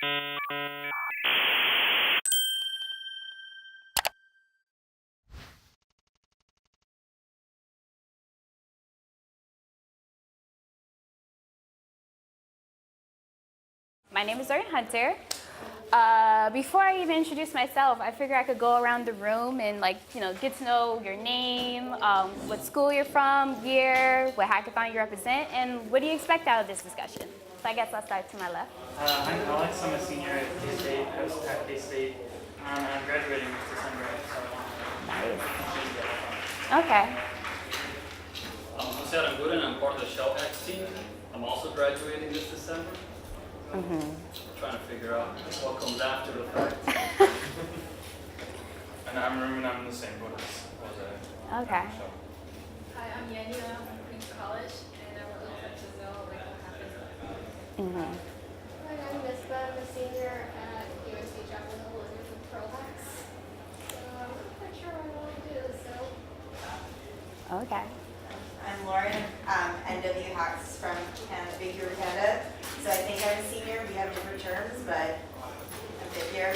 My name is Zuri Hunter. Before I even introduce myself, I figure I could go around the room and get to know your name, what school you're from, year, what hackathon you represent, and what do you expect out of this discussion? So I guess I'll start to my left. I'm Alex. I'm a senior at K-State. I was at K-State. I'm graduating this December. Nice. Okay. I'm Sarah Gooden. I'm part of the Shell Hacks team. I'm also graduating this December. Trying to figure out what comes after the fact. And I'm Ruben. I'm in the same boat as Okay. Hi, I'm Yenya from Queens College, and I'm really excited to know what happens. Hi, I'm Misbah. I'm a senior at USC Chapel Hill looking for Pro Hacks. So I'm not quite sure what I want to do, so. Okay. I'm Lauren, NW Hacks from Vancouver, Canada. So I think I'm a senior. We have different terms, but I'm fifth year.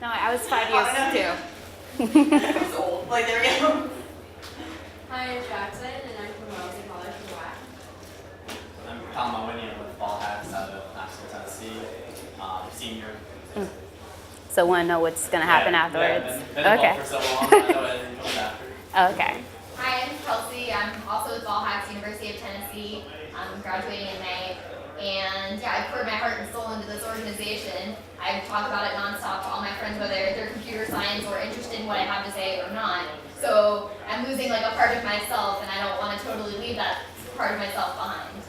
No, I was 5 years too. It's old. There we go. Hi, I'm Jackson, and I'm from Wellesley College in WAC. I'm Alma with Ball Hacks out of Nashville, Tennessee. Senior. So want to know what's going to happen afterwards? Been involved for so long. I know everything comes after. Okay. Hi, I'm Kelsey. I'm also with Ball Hacks, University of Tennessee. I'm graduating in May. And yeah, I poured my heart and soul into this organization. I talk about it nonstop to all my friends, whether they're computer science or interested in what I have to say or not. So I'm losing a part of myself, and I don't want to totally leave that part of myself behind.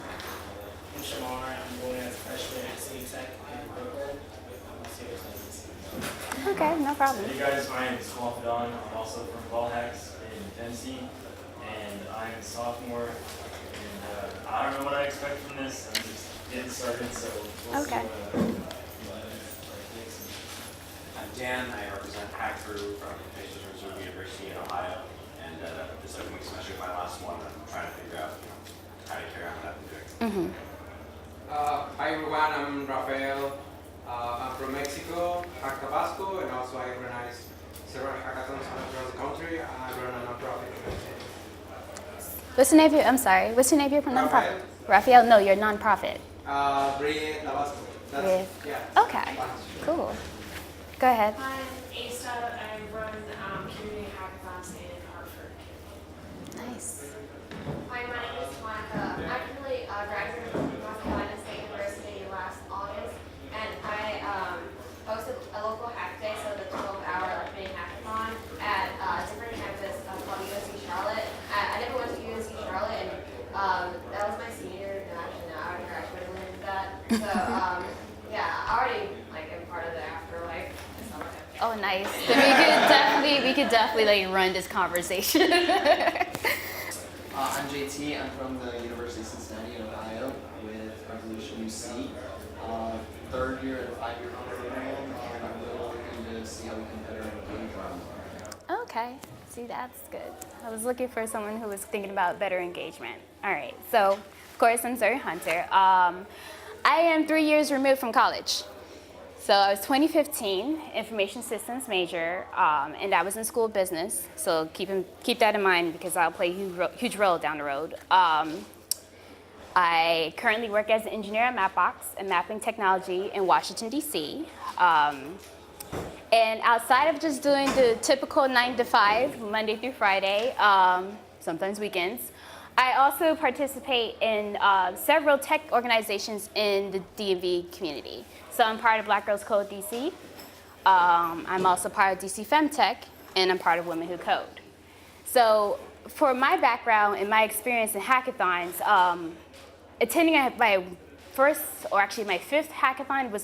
I'm Shamar. I'm going as a freshman at City Tech in Brooklyn. Okay, no problem. Hey guys, my name is Kamal Fadon. I'm also from Ball Hacks in Tennessee, and I'm a sophomore. And I don't know what I expect from this. I'm just getting started, so we'll see what takes. I'm Dan. I represent Hack Crew from Zuri University in Ohio, and this upcoming semester is my last one. I'm trying to figure out how to carry on what I've been doing. Hi everyone, I'm Rafael. I'm from Mexico, Hack Tabasco, and also I organize several hackathons across the country. I run a nonprofit organization. What's the name of your, I'm sorry, what's the name of your nonprofit? Raphael, no, your nonprofit. Brie Tabasco. Yeah. Okay, cool. Go ahead. Hi, I'm Asa. I run community hackathons in Hartford. Nice. Hi, my name is Monica. I actually graduated from North Carolina State University last August, and I hosted a local hack day, so the 12-hour mini hackathon at different campus called USC Charlotte. I never went to USC Charlotte, and that was my senior year, and actually now I graduated when I did that. So yeah, I already am part of the afterlife. Oh, nice. Then we could definitely run this conversation. I'm JT. I'm from the University of Cincinnati in Ohio with Resolution UC. Third year at a 5-year program, and I'm really looking to see how we can better engage on. Okay, see, that's good. I was looking for someone who was thinking about better engagement. All right, so of course I'm Zuri Hunter. I am 3 years removed from college. So I was 2015, information systems major, and I was in school of business. So keep that in mind because I'll play a huge role down the road. I currently work as an engineer at Mapbox and mapping technology in Washington, D.C. And outside of just doing the typical 9 to 5, Monday through Friday, sometimes weekends, I also participate in several tech organizations in the DMV community. So I'm part of Black Girls Code DC. I'm also part of DCFemTech, and I'm part of Women Who Code. So for my background and my experience in hackathons, attending my first, or actually my 5th hackathon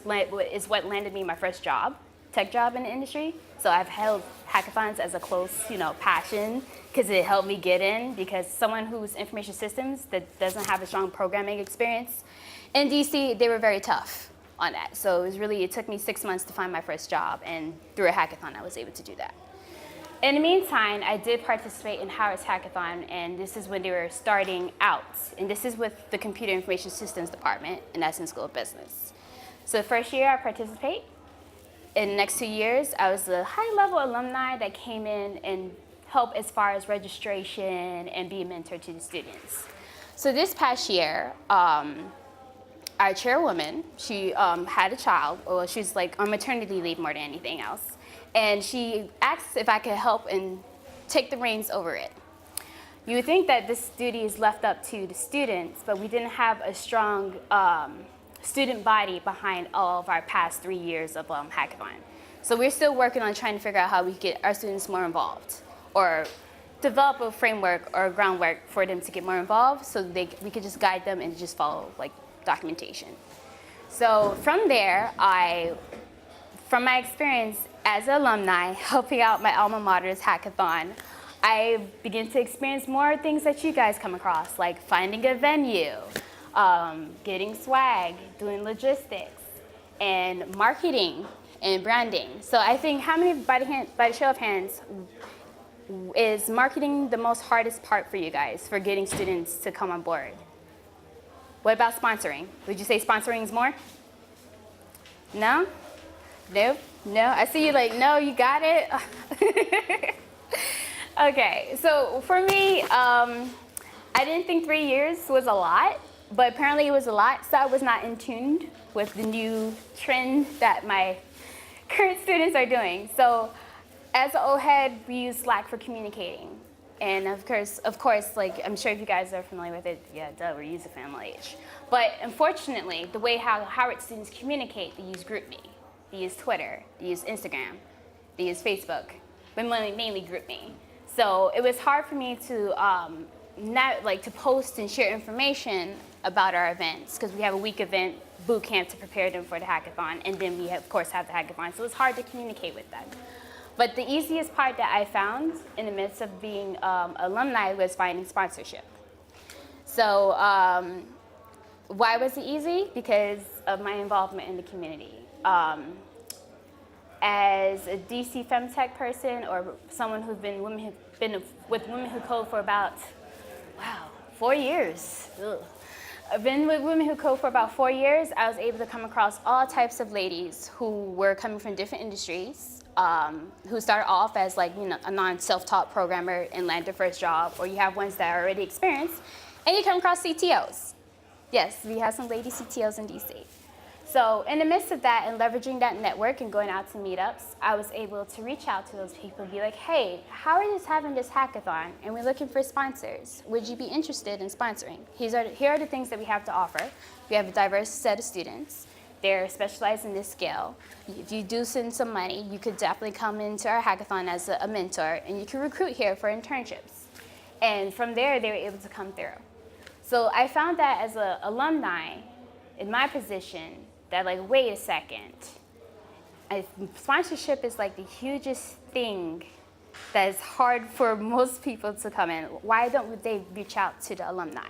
is what landed me my first job, tech job in the industry. So I've held hackathons as a close, passion because it helped me get in. Because someone who's information systems that doesn't have a strong programming experience in DC, they were very tough on that. So it took me 6 months to find my first job, and through a hackathon, I was able to do that. In the meantime, I did participate in Howard's Hackathon, and this is when they were starting out. And this is with the Computer Information Systems Department, and that's in School of Business. So the first year I participate. In the next 2 years, I was a high-level alumni that came in and helped as far as registration and be a mentor to the students. So this past year, our chairwoman, she had a child, or she's like on maternity leave more than anything else. And she asked if I could help and take the reins over it. You would think that this duty is left up to the students, but we didn't have a strong student body behind all of our past 3 years of Hackathon. So we're still working on trying to figure out how we get our students more involved, or develop a framework or a groundwork for them to get more involved, so we could just guide them and just follow like documentation. So from there, from my experience as an alumni helping out my alma mater's hackathon, I began to experience more things that you guys come across, like finding a venue, getting swag, doing logistics, and marketing and branding. So I think how many, by the show of hands, is marketing the most hardest part for you guys for getting students to come on board? What about sponsoring? Would you say sponsoring is more? No? Nope? No? I see you like, no, you got it? Okay, so for me, I didn't think 3 years was a lot, but apparently it was a lot, so I was not in tune with the new trend that my current students are doing. So as an OHEAD, we use Slack for communicating. And of course, like I'm sure if you guys are familiar with it, yeah, duh, we're using MLH. But unfortunately, the way how Howard students communicate, they use GroupMe, they use Twitter, they use Instagram, they use Facebook, but mainly GroupMe. So it was hard for me to to post and share information about our events, because we have a week event boot camp to prepare them for the hackathon, and then we of course have the hackathon. So it's hard to communicate with them. But the easiest part that I found in the midst of being alumni was finding sponsorship. So why was it easy? Because of my involvement in the community. As a DCFemTech person, or someone who's been with Women Who Code for about, 4 years. Ugh. I've been with Women Who Code for about 4 years. I was able to come across all types of ladies who were coming from different industries, who started off as a non-self-taught programmer and land their first job, or you have ones that are already experienced, and you come across CTOs. Yes, we have some lady CTOs in DC. So in the midst of that and leveraging that network and going out to meetups, I was able to reach out to those people and be like, hey, Howard is having this hackathon and we're looking for sponsors. Would you be interested in sponsoring? Here are the things that we have to offer. We have a diverse set of students. They're specialized in this skill. If you do send some money, you could definitely come into our hackathon as a mentor, and you can recruit here for internships. And from there, they were able to come through. So I found that as an alumni, in my position, that wait a second, sponsorship is like the hugest thing that is hard for most people to come in. Why don't they reach out to the alumni?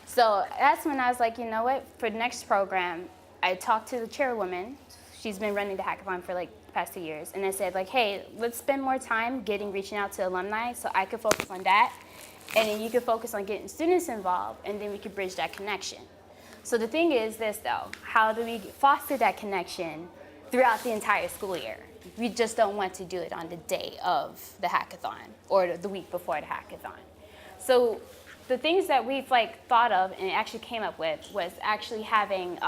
So that's when I was like, you know what, for the next program, I talked to the chairwoman. She's been running the hackathon for the past 2 years. And I said hey, let's spend more time reaching out to alumni so I could focus on that. And then you could focus on getting students involved, and then we could bridge that connection. So the thing is this though, how do we foster that connection throughout the entire school year? We just don't want to do it on the day of the hackathon or the week before the hackathon. So the things that we've thought of and actually came up with was actually having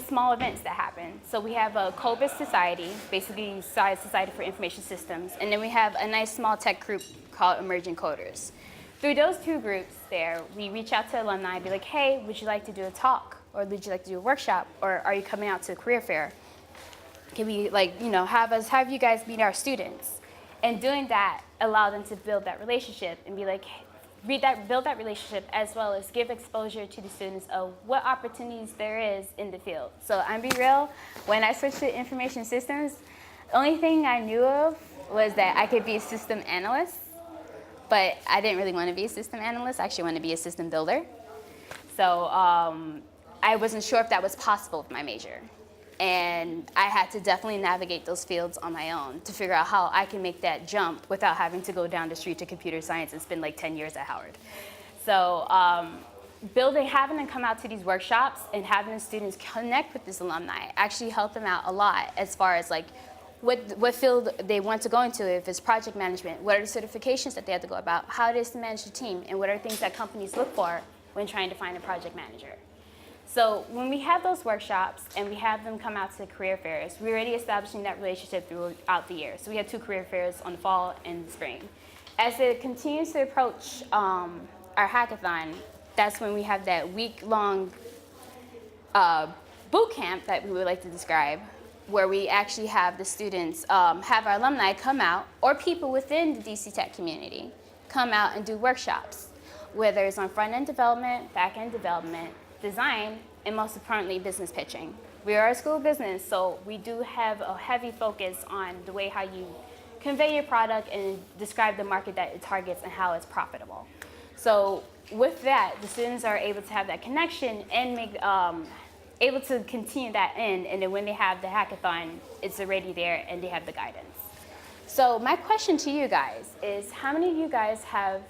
small events that happen. So we have a COBIS Society, basically Society for Information Systems, and then we have a nice small tech group called Emerging Coders. Through those two groups there, we reach out to alumni and be like, hey, would you like to do a talk? Or would you like to do a workshop? Or are you coming out to a career fair? Can we have you guys meet our students? And doing that allowed them to build that relationship and be like, build that relationship, as well as give exposure to the students of what opportunities there is in the field. So I'm be real, when I switched to information systems, the only thing I knew of was that I could be a system analyst, but I didn't really want to be a system analyst. I actually wanted to be a system builder. So I wasn't sure if that was possible with my major. And I had to definitely navigate those fields on my own to figure out how I can make that jump without having to go down the street to computer science and spend 10 years at Howard. So having them come out to these workshops and having the students connect with this alumni actually helped them out a lot as far as like what field they want to go into, if it's project management, what are the certifications that they have to go about, how it is to manage the team, and what are things that companies look for when trying to find a project manager. So when we have those workshops and we have them come out to career fairs, we're already establishing that relationship throughout the year. So we have 2 career fairs on the fall and the spring. As it continues to approach our hackathon, that's when we have that week-long boot camp that we would like to describe, where we actually have the students, have our alumni come out, or people within the DC Tech community, come out and do workshops, whether it's on front-end development, back-end development, design, and most importantly, business pitching. We are a school of business, so we do have a heavy focus on the way how you convey your product and describe the market that it targets and how it's profitable. So with that, the students are able to have that connection and make, able to continue that in, and then when they have the hackathon, it's already there and they have the guidance. So my question to you guys is, how many of you guys have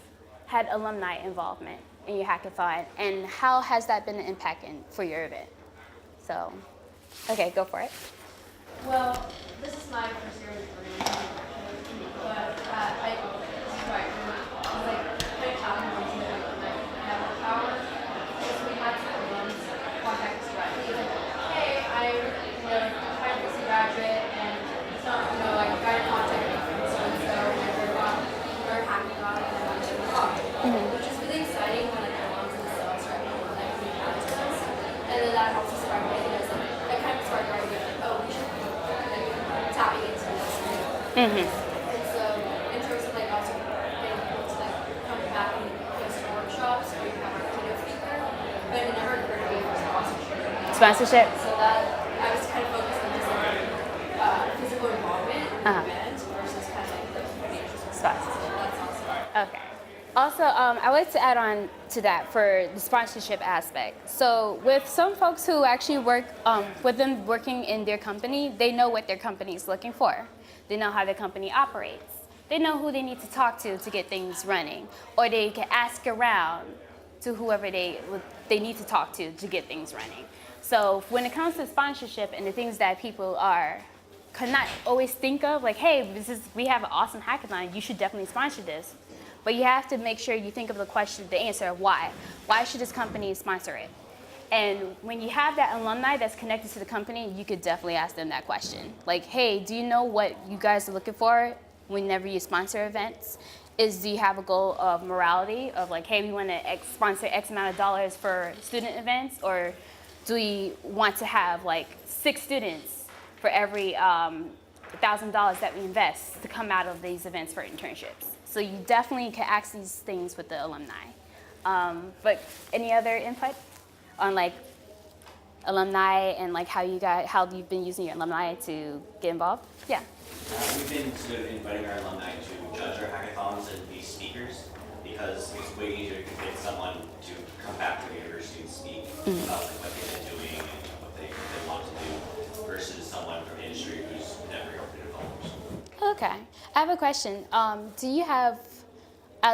had alumni involvement in your hackathon, and how has that been an impact for your event? So, okay, go for it. Well, this is my first year with Zuri, but I this is right. It's like kind of challenging to like network power, because we had some alums contact us directly, like, hey, I'm trying to be a graduate, and it's not, like got in contact with me from so and so, and we're hackathon, and I'm like, which is really exciting when like alums themselves are able to like reach out to us, and then that helps us spark ideas, and that kind of sparked our idea, like, oh, we should be like tapping into this. And so in terms of like also getting people to like come back and host workshops, or you have our keynote speaker, but it never occurred to me for sponsorship. Sponsorship? So that I was kind of focused on just like physical involvement in the event versus kind of like the financial sponsorship. That's awesome. Okay. Also, I would like to add on to that for the sponsorship aspect. So with some folks who actually work, with them working in their company, they know what their company is looking for. They know how their company operates. They know who they need to talk to get things running. Or they can ask around to whoever they need to talk to get things running. So when it comes to sponsorship and the things that people cannot always think of, like, hey, we have an awesome hackathon, you should definitely sponsor this. But you have to make sure you think of the answer of why. Why should this company sponsor it? And when you have that alumni that's connected to the company, you could definitely ask them that question. Like, hey, do you know what you guys are looking for whenever you sponsor events? Do you have a goal of morality, of like, hey, we want to sponsor X amount of dollars for student events? Or do we want to have like 6 students for every $1,000 that we invest to come out of these events for internships? So you definitely can ask these things with the alumni. But any other input on like alumni and like how you've been using your alumni to get involved? Yeah. We've been sort of inviting our alumni to judge our hackathons and be speakers, because it's way easier to get someone to come back to the university and speak about like, what they've been doing and what they want to do, versus someone from industry who's never been involved. Okay. I have a question. Do you have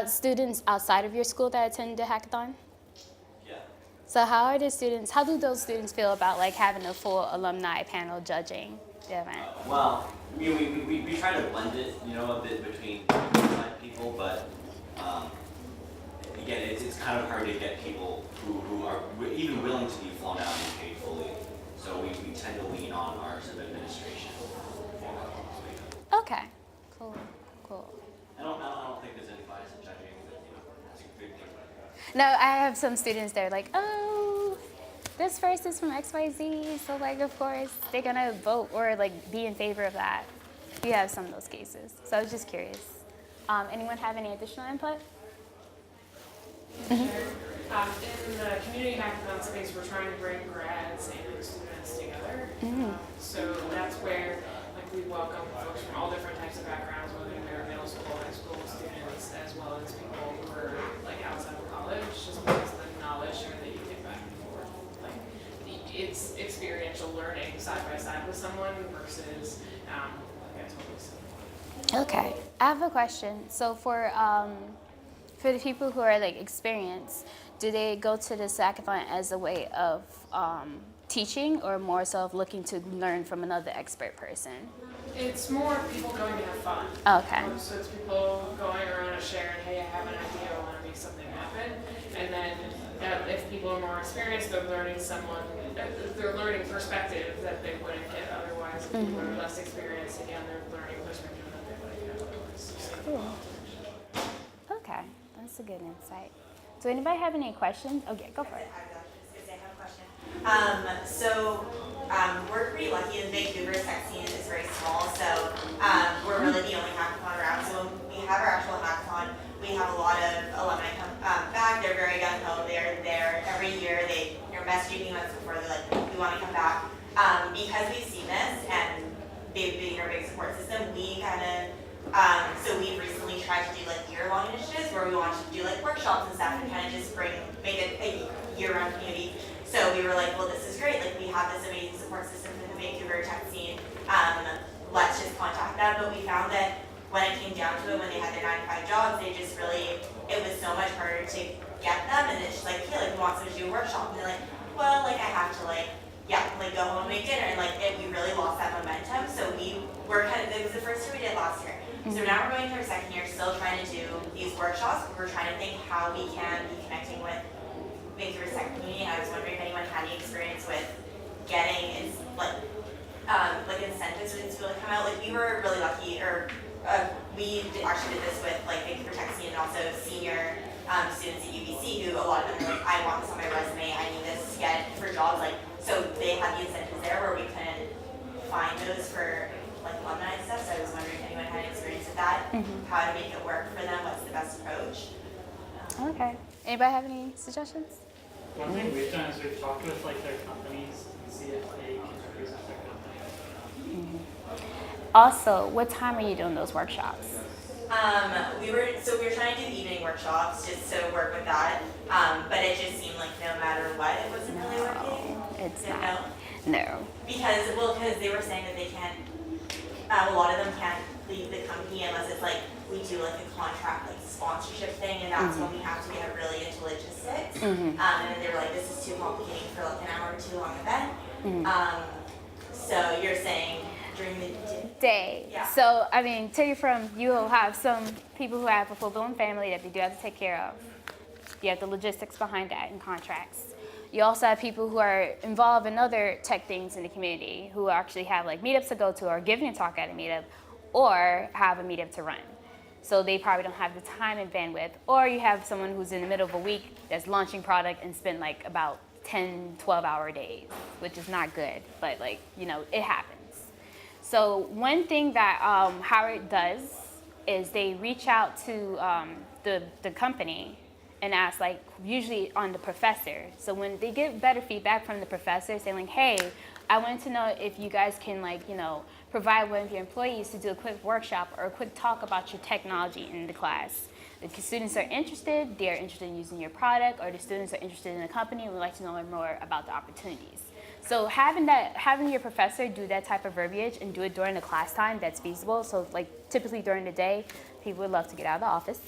students outside of your school that attend the hackathon? Yeah. So how do those students feel about like having a full alumni panel judging the event? Well, we try to blend it, a bit between outside people, but again, it's kind of hard to get people who are even willing to be flown out and paid fully. So we tend to lean on our sort of administration. Okay. Cool. I don't think there's any bias in judging, but it's a good thing. No, I have some students that are like, oh, this first is from XYZ, so like of course they're gonna vote or like be in favor of that. You have some of those cases. So I was just curious. Anyone have any additional input? Sure. In the community hackathon space, we're trying to bring grads and students together. So that's where we welcome folks from all different types of backgrounds, whether they're middle school, high school students, as well as people who are like outside of college, just because the knowledge share that you get back and forth. Like it's experiential learning side by side with someone versus like I totally said. Okay. I have a question. So for the people who are like experienced, do they go to this hackathon as a way of teaching, or more so of looking to learn from another expert person? It's more people going to have fun. Okay. So it's people going around and sharing, hey, I have an idea, I want to make something happen. And then if people are more experienced, they're learning they're learning perspective that they wouldn't get otherwise. If people are less experienced, again, they're learning perspective that they wouldn't get otherwise. Cool. Okay, that's a good insight. So anybody have any questions? Okay, go for it. We're pretty lucky in Vancouver. Tech scene is very small, so we're really the only hackathon around. So when we have our actual hackathon, we have a lot of alumni come back. They're very gung ho. They're there every year. They're messaging me months before. They're like, we want to come back. Because we've seen this and they've been our big support system. We kind of so we've recently tried to do like year-long initiatives where we want to do like workshops and stuff and kind of just make it a year-round community. So we were like, well, this is great. Like we have this amazing support system for the Vancouver tech scene. Let's just contact them. But we found that when it came down to it, when they had their 9 to 5 jobs, they just really, it was so much harder to get them. And it's just like, hey, like we want someone to do a workshop. And they're like, well, like I have to go home and make dinner. And we really lost that momentum. So it was the first year we did last year. So now we're going to our second year, still trying to do these workshops. We're trying to think how we can be connecting with Vancouver's tech community. I was wondering if anyone had any experience with getting incentives for students to really come out. Like we were really lucky, we actually did this with Vancouver tech scene and also senior students at UBC, who a lot of them were like, I want this on my resume. I need this to get for jobs. So they had the incentives there where we couldn't find those for alumni and stuff. So I was wondering if anyone had experience with that, how to make it work for them, what's the best approach. Okay. Anybody have any suggestions? One thing we've done is we've talked with their companies and see if they can introduce us to their company. Also, what time are you doing those workshops? We were trying to do evening workshops just to work with that, but it just seemed like no matter what, it wasn't really working. It's Didn't not. know? No. Because they were saying that they can't. A lot of them can't leave the company unless it's we do a contract sponsorship thing, and that's when we have to get really into logistics. And then they were like, this is too complicated for an hour or 2 long event. So you're saying during the day. Yeah. So I mean, you will have some people who have a full-blown family that they do have to take care of. You have the logistics behind that and contracts. You also have people who are involved in other tech things in the community who actually have meetups to go to, or giving a talk at a meetup, or have a meetup to run. So they probably don't have the time and bandwidth. Or you have someone who's in the middle of a week that's launching product and spend about 10, 12-hour days, which is not good, but it happens. So one thing that Howard does is they reach out to the company and ask, usually on the professor. So when they get better feedback from the professor saying, hey, I wanted to know if you guys can provide one of your employees to do a quick workshop or a quick talk about your technology in the class. If the students are interested, they're interested in using your product, or the students are interested in the company and would like to know more about the opportunities. So having your professor do that type of verbiage and do it during the class time, that's feasible. So typically during the day, people would love to get out of the office.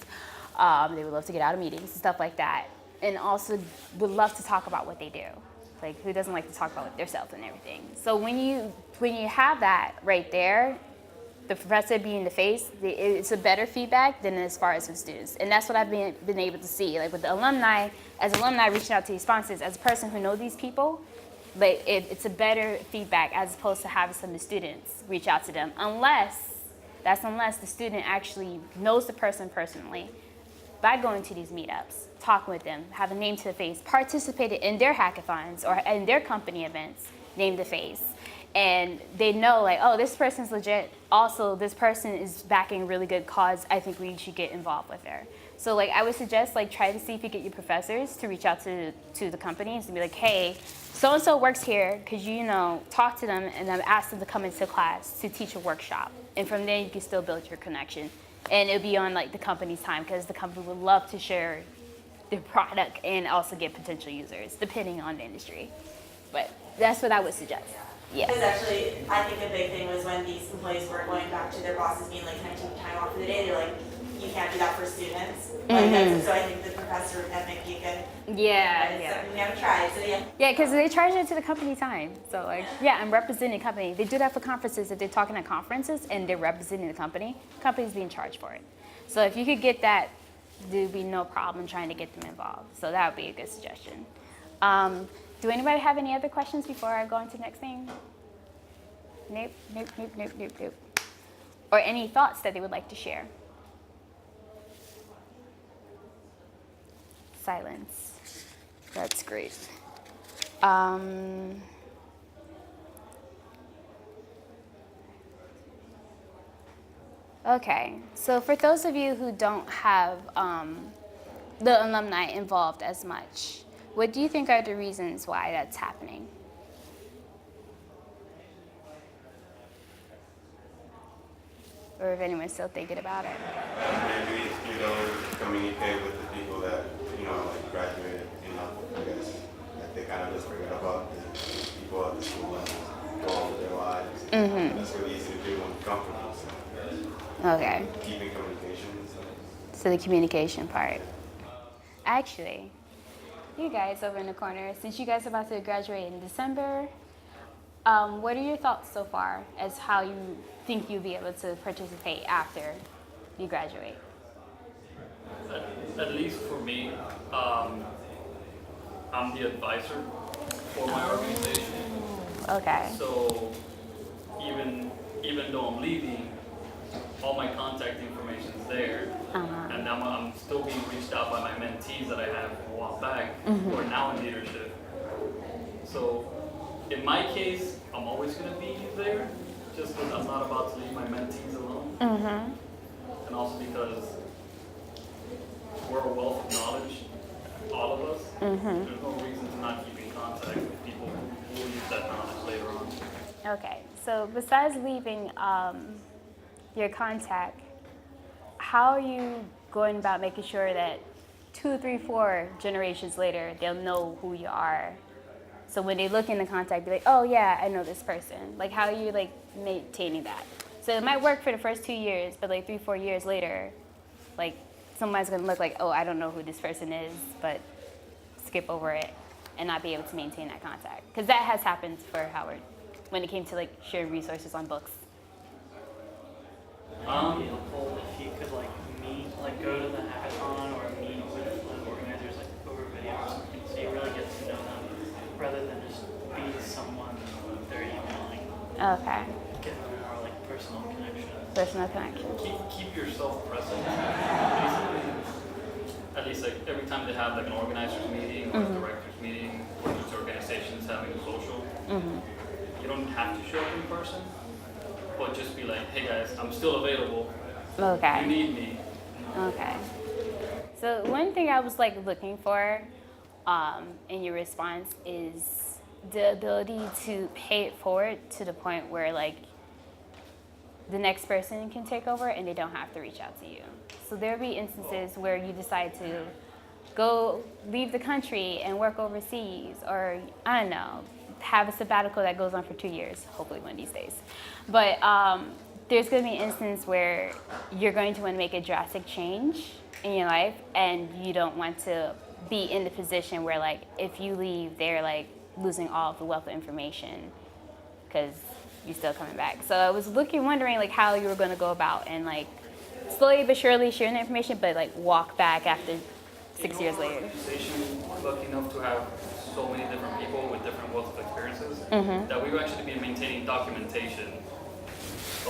They would love to get out of meetings and stuff like that. And also would love to talk about what they do. Who doesn't like to talk about themselves and everything? So when you have that right there, the professor being the face, it's a better feedback than as far as with students. And that's what I've been able to see. With the alumni, as alumni reaching out to these sponsors, as a person who knows these people, it's a better feedback as opposed to having some of the students reach out to them. Unless the student actually knows the person personally by going to these meetups, talking with them, have a name to the face, participated in their hackathons or in their company events, name the face. And they know oh, this person's legit. Also, this person is backing a really good cause. I think we should get involved with her. So I would suggest try to see if you get your professors to reach out to the companies and be hey, so-and-so works here. Could you, talk to them and then ask them to come into class to teach a workshop. And from there, you can still build your connection. And it'll be on the company's time, because the company would love to share their product and also get potential users, depending on the industry. But that's what I would suggest. Yeah. Because actually, I think the big thing was when these employees were going back to their bosses being can I take time off for the day? They're you can't do that for students. So I think the professor that might be a good. It's something we haven't tried. So yeah. Yeah, because they charge it to the company time. So like, yeah, I'm representing the company. They do that for conferences. If they're talking at conferences and they're representing the company's being charged for it. So if you could get that, there'd be no problem trying to get them involved. So that would be a good suggestion. Do anybody have any other questions before I go on to the next thing? Nope. Or any thoughts that they would like to share? Silence. That's great. Okay, so for those of you who don't have the alumni involved as much, what do you think are the reasons why that's happening? Or if anyone's still thinking about it? Maybe, communicate with the people that, like graduated, I guess, that they kind of just forget about the people at the school and go on with their lives. That's really easy to do when you're comfortable. So. Okay. Keeping communication. So the communication part. Actually, you guys over in the corner, since you guys are about to graduate in December, what are your thoughts so far as how you think you'll be able to participate after you graduate? At least for me, I'm the advisor for my organization. Okay. So even though I'm leaving, all my contact information is there, and I'm still being reached out by my mentees that I have a while back, who are now in leadership. So in my case, I'm always going to be there, just because I'm not about to leave my mentees alone, and also because we're a wealth of knowledge, all of us. There's no reason to not keep in contact with people who will use that knowledge later on. Okay, so besides leaving your contact, how are you going about making sure that 2, 3, 4 generations later, they'll know who you are? So when they look in the contact, they're like, oh yeah, I know this person. Like, how are you like maintaining that? So it might work for the first 2 years, but like 3, 4 years later, like somebody's gonna look like, oh, I don't know who this person is, but skip over it and not be able to maintain that contact. Because that has happened for Howard when it came to like sharing resources on books. It would be helpful if you could go to the hackathon or meet with organizers over video or something, so you really get to know them rather than just be someone they're emailing. Okay. Get more personal connection. Personal connection. Keep yourself present. At least every time they have an organizers meeting or a directors meeting, or each organization is having a social, you don't have to show up in person, but just be like, hey guys, I'm still available. Okay. You need me. Okay. So one thing I was looking for in your response is the ability to pay it forward to the point where the next person can take over and they don't have to reach out to you. So there'll be instances where you decide to go leave the country and work overseas, or I don't know, have a sabbatical that goes on for 2 years, hopefully one of these days. But there's going to be an instance where you're going to want to make a drastic change in your life, and you don't want to be in the position where if you leave, they're losing all of the wealth of information because you're still coming back. So I was wondering how you were going to go about and slowly but surely sharing the information, but walk back after 6 years later. Organization lucky enough to have so many different people with different wealth of experiences that we've actually been maintaining documentation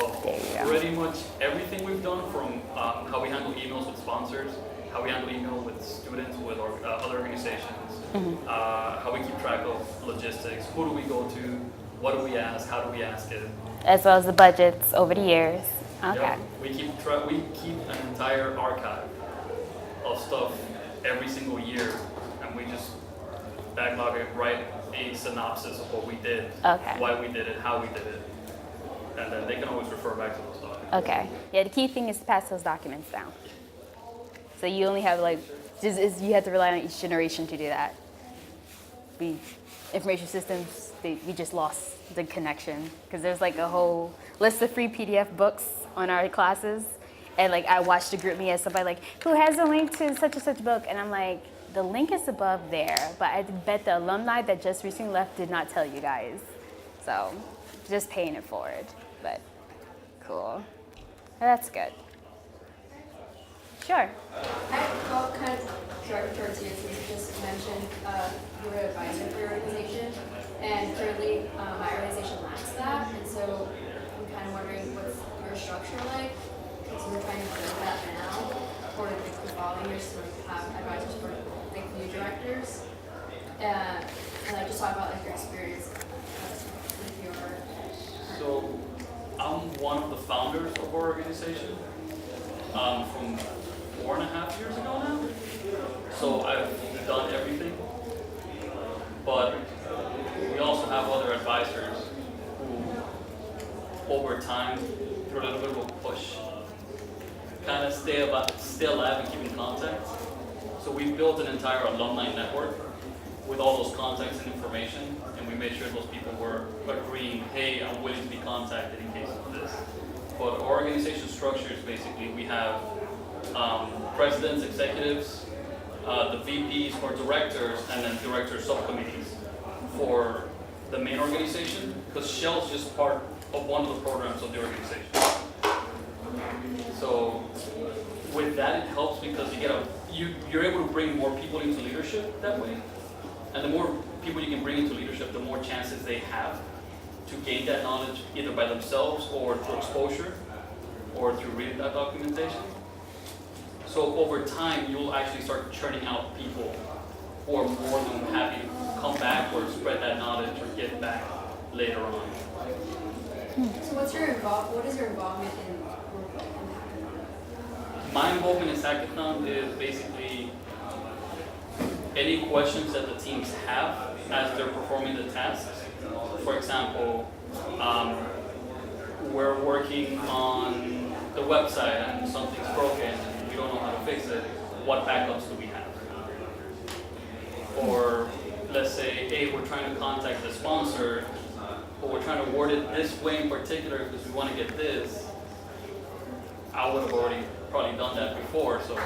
of pretty much everything we've done, from how we handle emails with sponsors, how we handle email with students, with other organizations, how we keep track of logistics, who do we go to, what do we ask, how do we ask it, as well as the budgets over the years. Okay. Yeah, we keep an entire archive of stuff every single year, and we just backlog it, write a synopsis of what we did, why we did it, how we did it, and then they can always refer back to those documents. Okay. Yeah, the key thing is to pass those documents down. So you only have you have to rely on each generation to do that. Information systems, we just lost the connection because there's a whole list of free PDF books on our classes, and like I watched the group me as somebody like, who has a link to such and such book, and I'm like, the link is above there, but I bet the alumni that just recently left did not tell you guys. So just paying it forward, but cool. That's good. Sure. Well, kind of directed towards you, since you just mentioned you were advisor for your organization, and currently my organization lacks that, and so I'm kind of wondering what's your structure like, because we're trying to build that now for like, the following years to have advisors for like new directors, and like just talk about like your experience with your. So I'm one of the founders of our organization from 4.5 years ago now. So I've done everything, but we also have other advisors who, over time, through a little bit of a push, kind of stay alive and keep in contact. So we built an entire alumni network with all those contacts and information, and we made sure those people were agreeing, hey, I'm willing to be contacted in case of this. But our organization structure is basically, we have presidents, executives, the VPs or directors, and then director subcommittees for the main organization, because Shell's just part of one of the programs of the organization. So with that, it helps because you're able to bring more people into leadership that way. And the more people you can bring into leadership, the more chances they have to gain that knowledge either by themselves or through exposure or through reading that documentation. So over time, you'll actually start churning out people who are more than happy to come back or spread that knowledge or give back later on. So what is your involvement in Hackathon? My involvement in Hackathon is basically any questions that the teams have as they're performing the tasks. For example, we're working on the website and something's broken and we don't know how to fix it. What backups do we have? Or let's say, hey, we're trying to contact the sponsor, but we're trying to word it this way in particular because we want to get this. I would have already probably done that before, so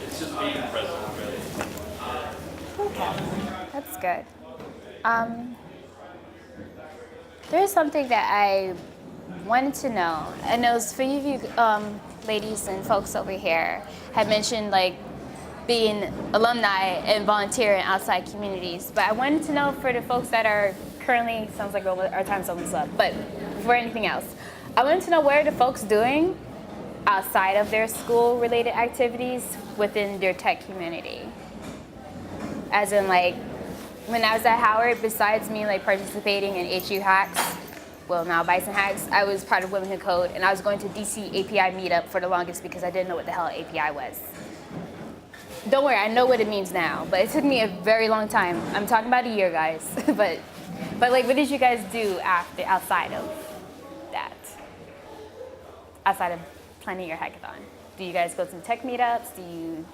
it's just being present, really. Okay, that's good. There's something that I wanted to know. I know for you ladies and folks over here have mentioned like being alumni and volunteering outside communities, but I wanted to know for the folks that are currently, sounds like our time's almost up, but before anything else, I wanted to know what are the folks doing outside of their school-related activities within their tech community? As in like, when I was at Howard, besides me like participating in HU Hacks, well now Bison Hacks, I was part of Women Who Code, and I was going to DC API meetup for the longest because I didn't know what the hell API was. Don't worry, I know what it means now, but it took me a very long time. I'm talking about a year, guys. but like, what did you guys do outside of that? Outside of planning your hackathon? Do you guys go to tech meetups? Do you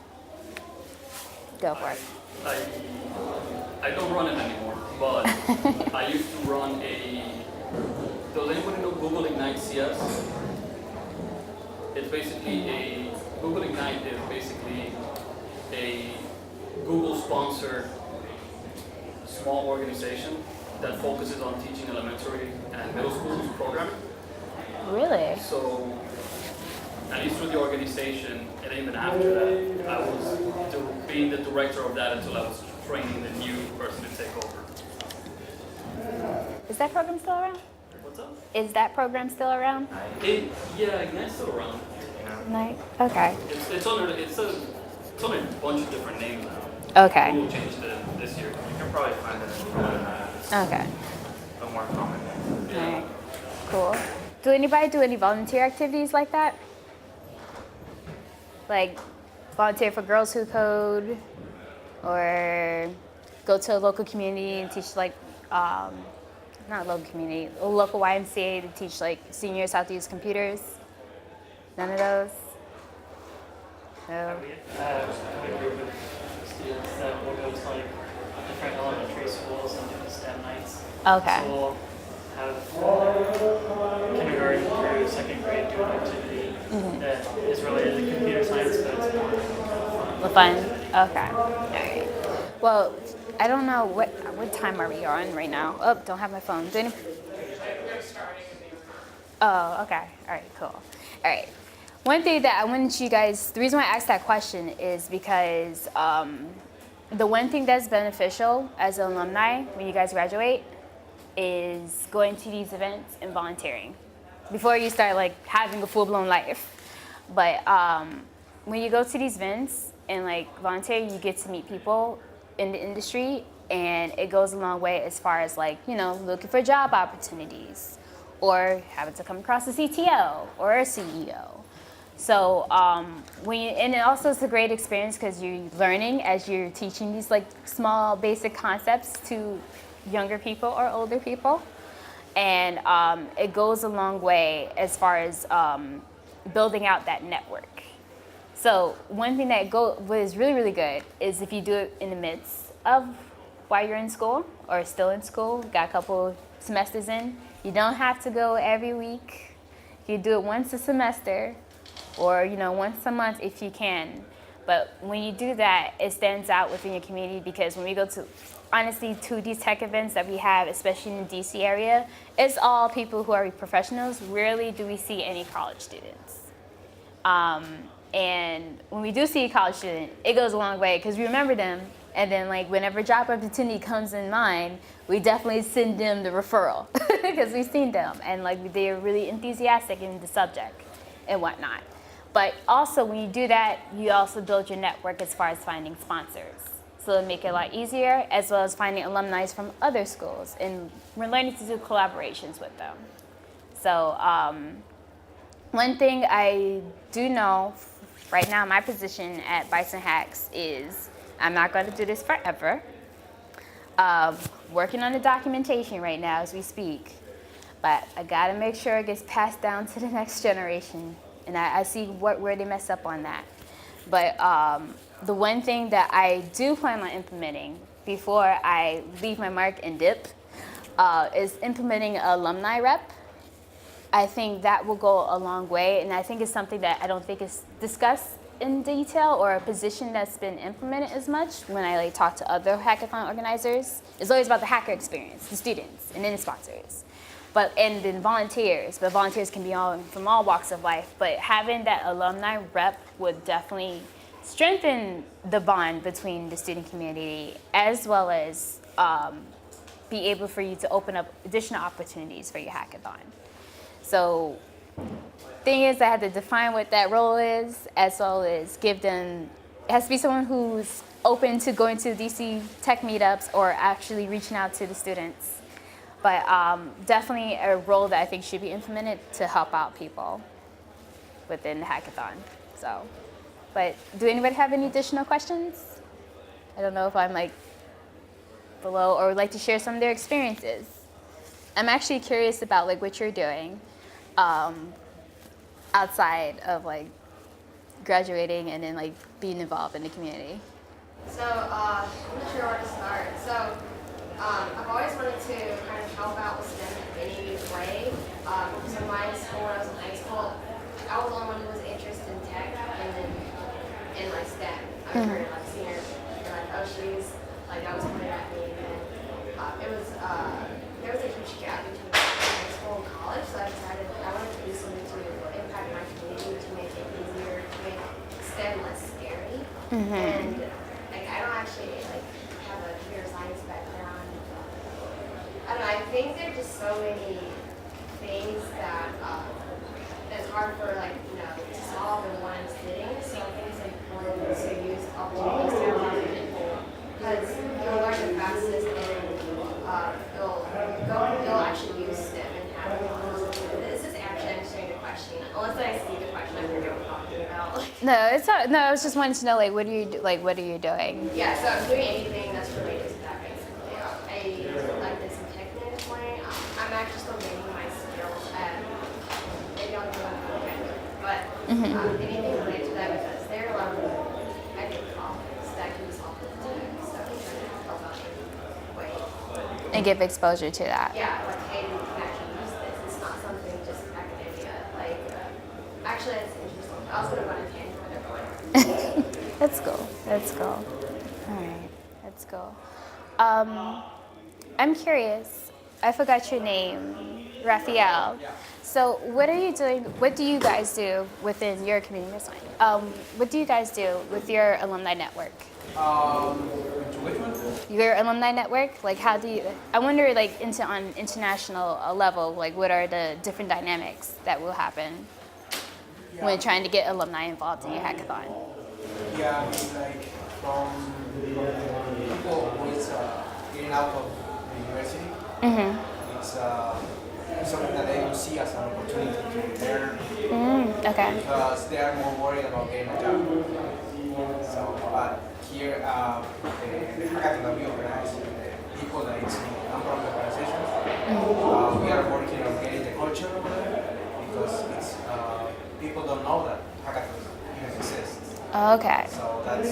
go for it? I don't run it anymore, but I used to run does anybody know Google Ignite CS? It's basically Google Ignite is basically a Google-sponsored small organization that focuses on teaching elementary and middle schools programming. Really? So, at least through the organization, and even after that, I was being the director of that until I was training the new person to take over. Is that program still around? What's up? Is that program still around? Yeah, Ignite's still around. Ignite? Okay. It's under a bunch of different names now. Okay. Google changed it this year. You can probably find it Okay. a more common name. Yeah. Alright. Cool. Do anybody do any volunteer activities like that? Like volunteer for Girls Who Code, or go to a local community and teach like, not a local community, a local YMCA to teach like seniors how to use computers? None of those? No. A group of students that will go to like different elementary schools and doing STEM nights. Okay. So we'll have kindergarten through second grade do an activity that is related to computer science, but it's more fun. The fun. Okay. All right. Well, I don't know what time are we on right now. Oh, don't have my phone. They're starting in the Oh, okay. All right, cool. All right. One thing that I wanted you guys, the reason why I asked that question is because the one thing that's beneficial as an alumni when you guys graduate is going to these events and volunteering before you start like having a full-blown life. But when you go to these events and like volunteer, you get to meet people in the industry, and it goes a long way as far as like, you know, looking for job opportunities or having to come across a CTO or a CEO. So and it also is a great experience because you're learning as you're teaching these like small basic concepts to younger people or older people. And it goes a long way as far as building out that network. So one thing that what is really, really good is if you do it in the midst of while you're in school or still in school, got a couple semesters in, you don't have to go every week. You do it once a semester or, you know, once a month if you can. But when you do that, it stands out within your community because when we go to, honestly, to these tech events that we have, especially in the DC area, it's all people who are professionals. Rarely do we see any college students. And when we do see a college student, it goes a long way because we remember them. And then like whenever job opportunity comes in mind, we definitely send them the referral because we've seen them and like they're really enthusiastic in the subject and whatnot. But also when you do that, you also build your network as far as finding sponsors. So it'll make it a lot easier, as well as finding alumni from other schools. And we're learning to do collaborations with them. So one thing I do know right now, my position at Bison Hacks is I'm not going to do this forever. Working on the documentation right now as we speak. But I got to make sure it gets passed down to the next generation. And I see where they mess up on that. But the one thing that I do plan on implementing before I leave my mark and dip is implementing an alumni rep. I think that will go a long way, and I think it's something that I don't think is discussed in detail or a position that's been implemented as much when I like talk to other hackathon organizers. It's always about the hacker experience, the students, and then the sponsors. And then volunteers, but volunteers can be from all walks of life. But having that alumni rep would definitely strengthen the bond between the student community, as well as be able for you to open up additional opportunities for your hackathon. So thing is, I had to define what that role is, as well as give them, it has to be someone who's open to going to DC tech meetups or actually reaching out to the students. But definitely a role that I think should be implemented to help out people within the hackathon. So, but do anybody have any additional questions? I don't know if I'm like below or would like to share some of their experiences. I'm actually curious about like what you're doing outside of like graduating and then like being involved in the community. So I'm not sure where to start. So I've always wanted to kind of help out with STEM in any way. So my school, when I was in high school, I was the only one who was interested in tech and then in like STEM. I remember like senior, like oh she's like that was pointed at me, and it was there was a huge gap between high school and college, so I decided I wanted to do something to impact my community to make it easier, to make STEM less scary. And like I don't actually like have a computer science background. I don't know, I think there's just so many things that it's hard for like, you know, to solve in one sitting. So I think it's important to use opportunities to help other people because you'll learn the fastest and you'll actually use STEM and have it. This is actually answering the question. Unless I see the question, I forget what I'm talking about. No, it's not, no. I was just wanting to know like what are you doing? Yeah, so I'm doing anything that's related to that basically. I like this in tech management. I'm actually still gaining my skills at maybe I'll do it, but anything related to that because there are a lot of I think problems that can be solved with tech. So I'm trying to help out. And give exposure to that. Yeah, like, hey, we can actually use this. It's not something just academia. Like, actually, that's interesting. I was going to go on a tangent with everyone. That's cool. That's cool. All right. That's cool. I'm curious. I forgot your name, Raphael. So, what are you doing? What do you guys do within your community? That's fine. What do you guys do with your alumni network? Which one? Your alumni network, like how do you? I wonder, like on international level, like what are the different dynamics that will happen when trying to get alumni involved in your hackathon? Yeah, I mean, like from people who is getting out of the university, it's something that they don't see as an opportunity to learn. Okay. Because they are more worried about getting a job. So, here, the hackathon that we organize, the people that it's non-profit organizations, we are working on getting the culture over there because it's people don't know that hackathons even exist. Okay. So that's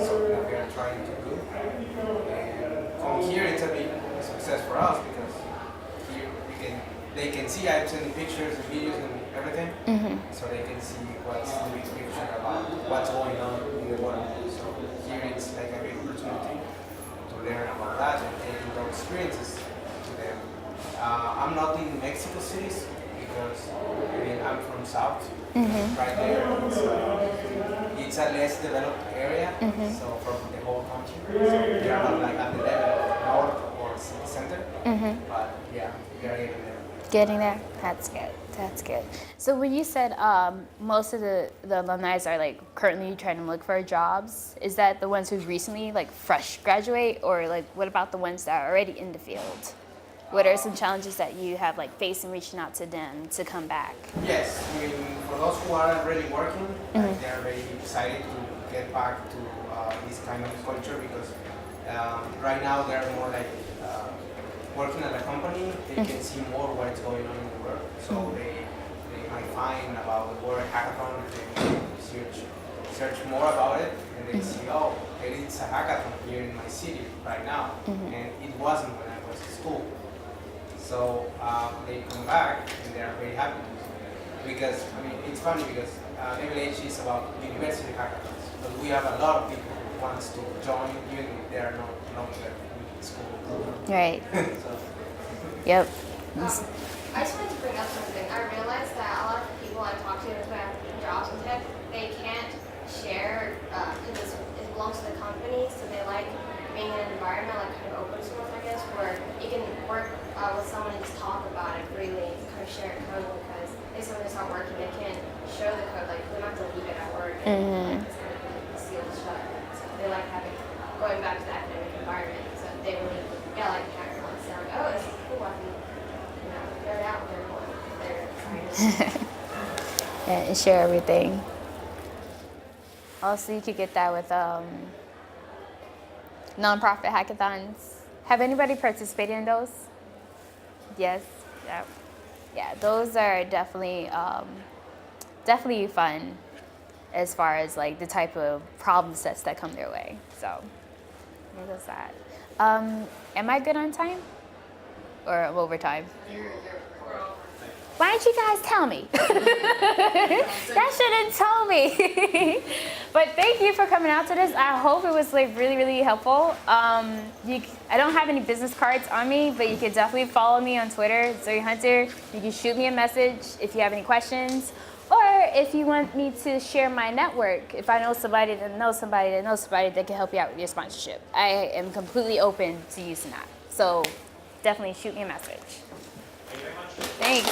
something that we are trying to do. And from here, it's a big success for us because here they can see I'm sending pictures and videos and everything, so they can see what's the big picture about what's going on in the world. So here it's like a big opportunity to learn about that and taking those experiences to them. I'm not in Mexico City because I'm from South, right there. It's a less developed area, so from the whole country. So we are not like at the level of north or center, but yeah, we are getting there. Getting there? That's good. That's good. So when you said most of the alumni are like currently trying to look for jobs, is that the ones who's recently like fresh graduate, or like what about the ones that are already in the field? What are some challenges that you have like faced in reaching out to them to come back? Yes, I mean for those who are already working, like, they are very excited to get back to this kind of culture because right now they are more like working at a company, they can see more what's going on in the world. So they might find about the word hackathon, they search more about it, and they see, oh, there is a hackathon here in my city right now, and it wasn't when I was in school. So they come back and they are very happy because, I mean, it's funny because MLH is about university hackathons, but we have a lot of people who wants to join even if they are not there in school. Right. Yep. I just wanted to bring up something. I realized that a lot of the people I talk to who have jobs in tech, they can't share because it belongs to the company, so they like being in an environment like kind of open source, I guess, where you can work with someone and just talk about it freely and kind of share code because if someone's not working, they can't show the code, like they don't have to leave it at work and it's kind of sealed shut. So they like going back to the academic environment. So they really, like Hackcon. So like, oh, this is cool. I can, nerd out with everyone. They're trying to And share everything. Also, you could get that with nonprofit hackathons. Have anybody participated in those? Yes. Yeah. Those are definitely definitely fun as far as like the type of problem sets that come their way. So there goes that. Am I good on time? Or overtime? Why didn't you guys tell me? That should have told me. But thank you for coming out to this. I hope it was like really, really helpful. I don't have any business cards on me, but you can definitely follow me on Twitter, Zuri Hunter. You can shoot me a message if you have any questions. Or if you want me to share my network, if I know somebody that knows somebody that knows somebody that can help you out with your sponsorship. I am completely open to using that. So definitely shoot me a message. Thanks.